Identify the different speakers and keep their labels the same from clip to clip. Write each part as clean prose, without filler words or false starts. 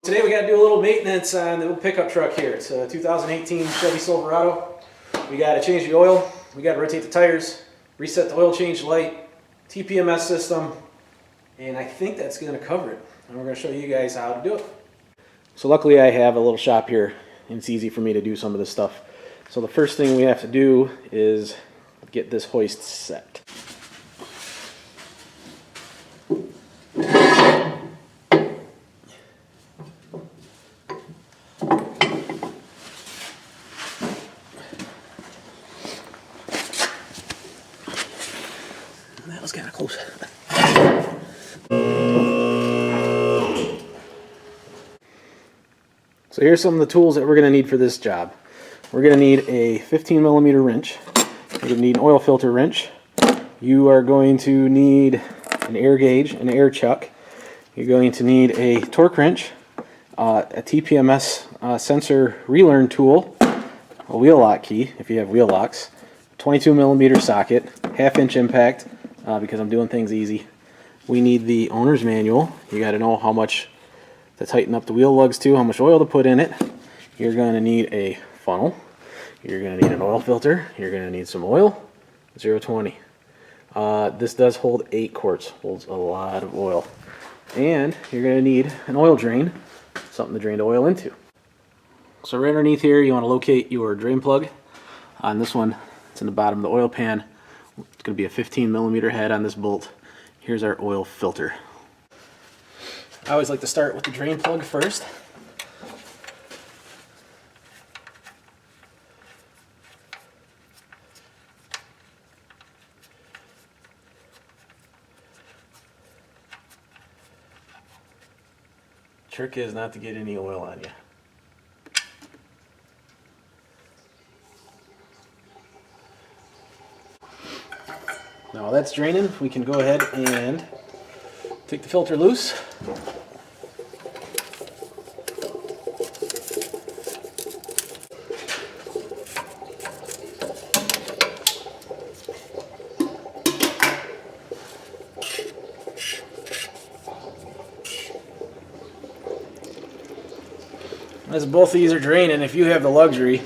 Speaker 1: Today we got to do a little maintenance on the little pickup truck here. It's a 2018 Chevy Silverado. We got to change the oil, we got to rotate the tires, reset the oil change light, TPMS system, and I think that's going to cover it. And we're going to show you guys how to do it. So luckily I have a little shop here and it's easy for me to do some of this stuff. So the first thing we have to do is get this hoist set. That was kind of close. So here's some of the tools that we're going to need for this job. We're going to need a 15mm wrench. We're going to need an oil filter wrench. You are going to need an air gauge, an air chuck. You're going to need a torque wrench, a TPMS sensor relearn tool, a wheel lock key if you have wheel locks, 22mm socket, 1/2 inch impact because I'm doing things easy. We need the owner's manual. You got to know how much to tighten up the wheel lugs to, how much oil to put in it. You're going to need a funnel. You're going to need an oil filter. You're going to need some oil, 020. This does hold 8 quarts, holds a lot of oil. And you're going to need an oil drain, something to drain the oil into. So right underneath here you want to locate your drain plug. On this one, it's in the bottom of the oil pan. It's going to be a 15mm head on this bolt. Here's our oil filter. I always like to start with the drain plug first. Trick is not to get any oil on you. Now while that's draining, we can go ahead and take the filter loose. As both of these are draining, if you have the luxury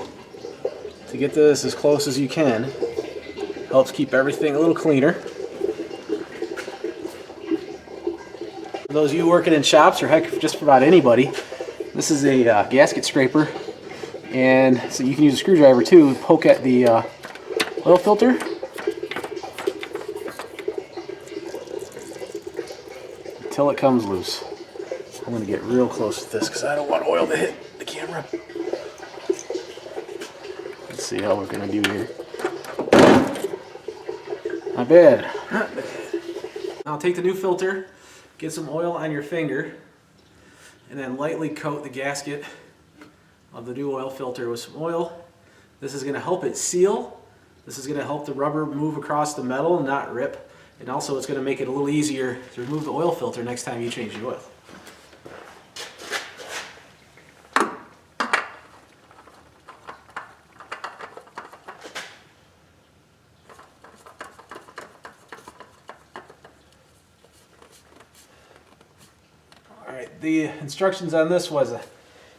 Speaker 1: to get this as close as you can, helps keep everything a little cleaner. For those of you working in shops, or heck, just for about anybody, this is a gasket scraper, and so you can use a screwdriver too, poke at the oil filter. Until it comes loose. I'm going to get real close with this because I don't want oil to hit the camera. Let's see how we're going to do here. Not bad. Not bad. Now take the new filter, get some oil on your finger, and then lightly coat the gasket of the new oil filter with some oil. This is going to help it seal. This is going to help the rubber move across the metal and not rip. And also it's going to make it a little easier to remove the oil filter next time you change the oil. Alright, the instructions on this was a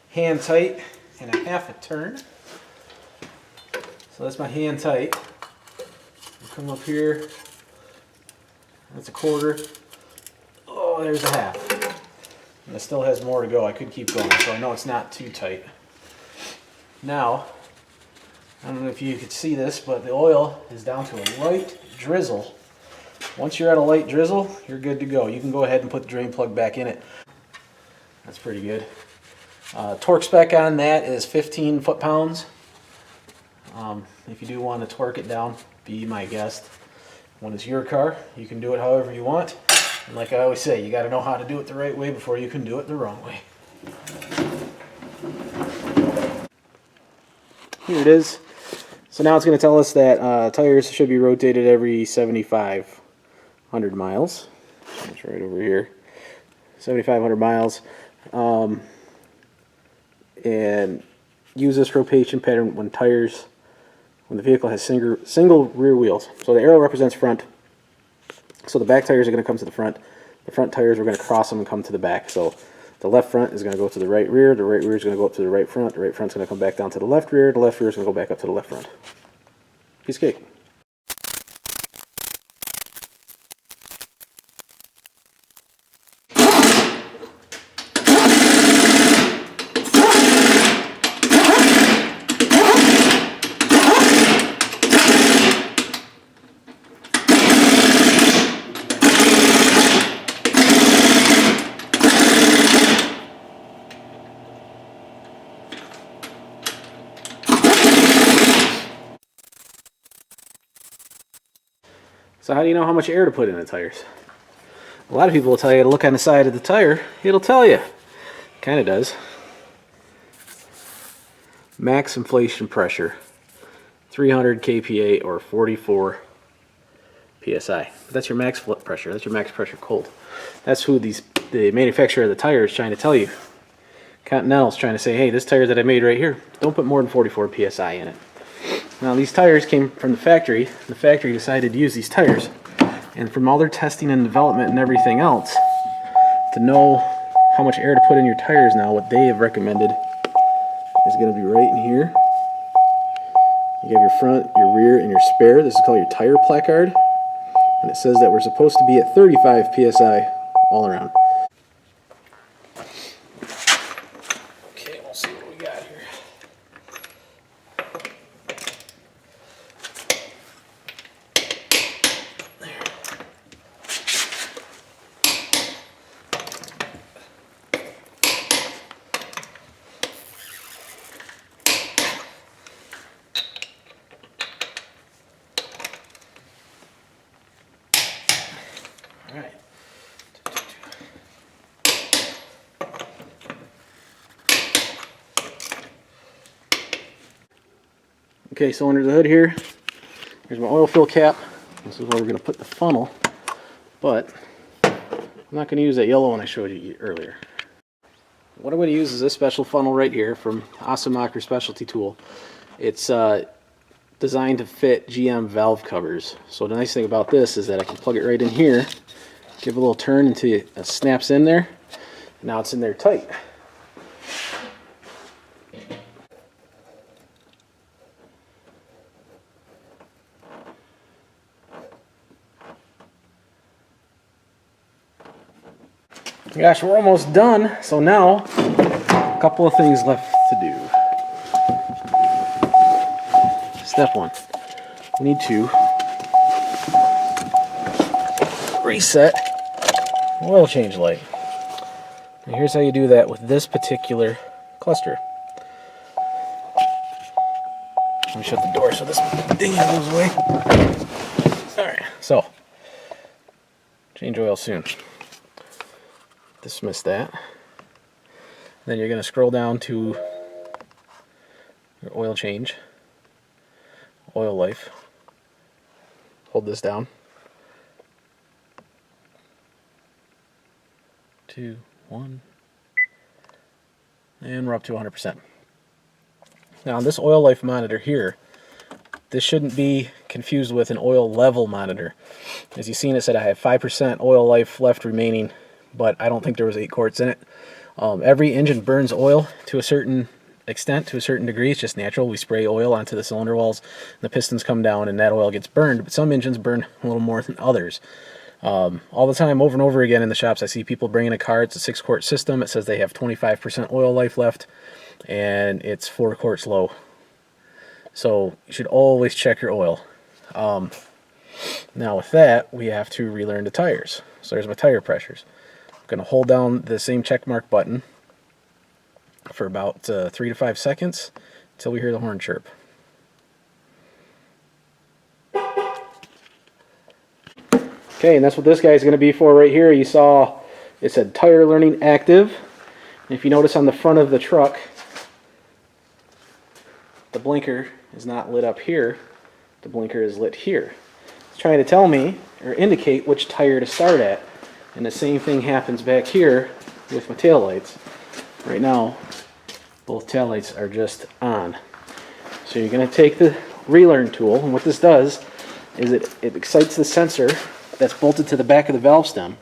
Speaker 1: hand tight and a 1/2 a turn. So that's my hand tight. I'll come up here. That's a 1/4. Oh, there's a 1/2. And it still has more to go. I could keep going, so I know it's not too tight. Now, I don't know if you could see this, but the oil is down to a light drizzle. Once you're at a light drizzle, you're good to go. You can go ahead and put the drain plug back in it. That's pretty good. Torque spec on that is 15 foot-pounds. If you do want to torque it down, be my guest. When it's your car, you can do it however you want. And like I always say, you got to know how to do it the right way before you can do it the wrong way. Here it is. So now it's going to tell us that tires should be rotated every 7,500 miles. It's right over here. 7,500 miles. And use this rotation pattern when the vehicle has single rear wheels. So the arrow represents front. So the back tires are going to come to the front. The front tires are going to cross them and come to the back. So The left front is going to go to the right rear is going to go up to the right front is going to come back down to the left rear is going to go back up to the left front. Piece of cake. So how do you know how much air to put in the tires? A lot of people will tell you to look on the side of the tire. It'll tell you. Kind of does. Max inflation pressure, 300 kPa or 44 psi. That's your max pressure. That's your max pressure cold. That's who the manufacturer of the tire is trying to tell you. Continental's trying to say, hey, this tire that I made right here, don't put more than 44 psi in it. Now these tires came from the factory. The factory decided to use these tires, and from all their testing and development and everything else, to know how much air to put in your tires now, what they have recommended is going to be right in here. You have your front, your rear, and your spare. This is called your tire placard, and it says that we're supposed to be at 35 psi all around. Okay, we'll see what we got here. Alright. Okay, so under the hood here, here's my oil fill cap. This is where we're going to put the funnel, but I'm not going to use that yellow one I showed you earlier. What I'm going to use is this special funnel right here from Awesome Specialty Tool. It's designed to fit GM valve covers. So the nice thing about this is that I can plug it right in here, give a little turn until it snaps in there, and now it's in there tight. Gosh, we're almost done. So now, a couple of things left to do. Step one, we need to reset oil change light. And here's how you do that with this particular cluster. Let me shut the door so this thing goes away. Alright, so change oil soon. Dismiss that. Then you're going to scroll down to your oil change, oil life. Hold this down. 2, 1, and we're up to 100%. Now this oil life monitor here, this shouldn't be confused with an oil level monitor. As you've seen, it said I have 5% oil life left remaining, but I don't think there was 8 quarts in it. Every engine burns oil to a certain extent, to a certain degree. It's just natural. We spray oil onto the cylinder walls, the pistons come down, and that oil gets burned. But some engines burn a little more than others. All the time, over and over again in the shops, I see people bringing a car. It's a 6-quart system. It says they have 25% oil life left, and it's 4 quarts low. So you should always check your oil. Now with that, we have to relearn the tires. So there's my tire pressures. I'm going to hold down the same check mark button for about 3 to 5 seconds until we hear the horn chirp. Okay, and that's what this guy is going to be for right here. You saw it said tire learning active. And if you notice on the front of the truck, the blinker is not lit up here. The blinker is lit here. It's trying to tell me or indicate which tire to start at. And the same thing happens back here with my tail lights. Right now, both tail lights are just on. So you're going to take the relearn tool, and what this does is it excites the sensor that's bolted to the back of the valve stem.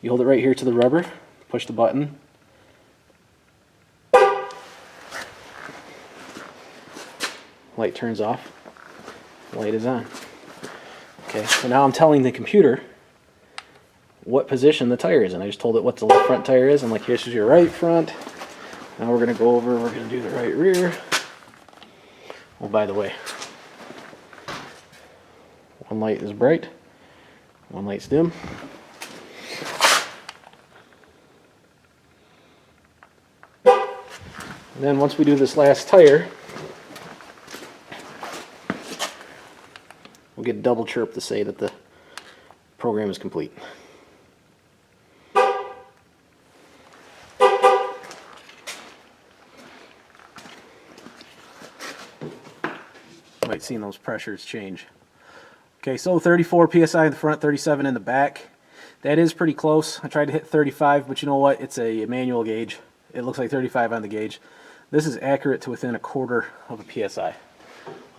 Speaker 1: You hold it right here to the rubber, push the button, light turns off, light is on. Okay, so now I'm telling the computer what position the tire is in. I just told it what the left front tire is. I'm like, here's your right front. Now we're going to go over, we're going to do the right rear. Oh, by the way, one light is bright, one light's dim. And then once we do this last tire, we'll get a double chirp to say that the program is complete. Might see those pressures change. Okay, so 34 psi in the front, 37 in the back. That is pretty close. I tried to hit 35, but you know what? It's a manual gauge. It looks like 35 on the gauge. This is accurate to within 1/4 of a psi.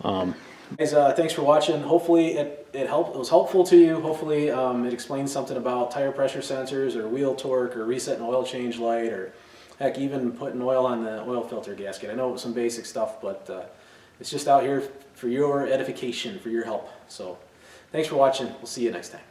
Speaker 1: Guys, thanks for watching. Hopefully it was helpful to you. Hopefully it explains something about tire pressure sensors or wheel torque or resetting oil change light, or heck, even putting oil on the oil filter gasket. I know it was some basic stuff, but it's just out here for your edification, for your help. So thanks for watching. We'll see you next time.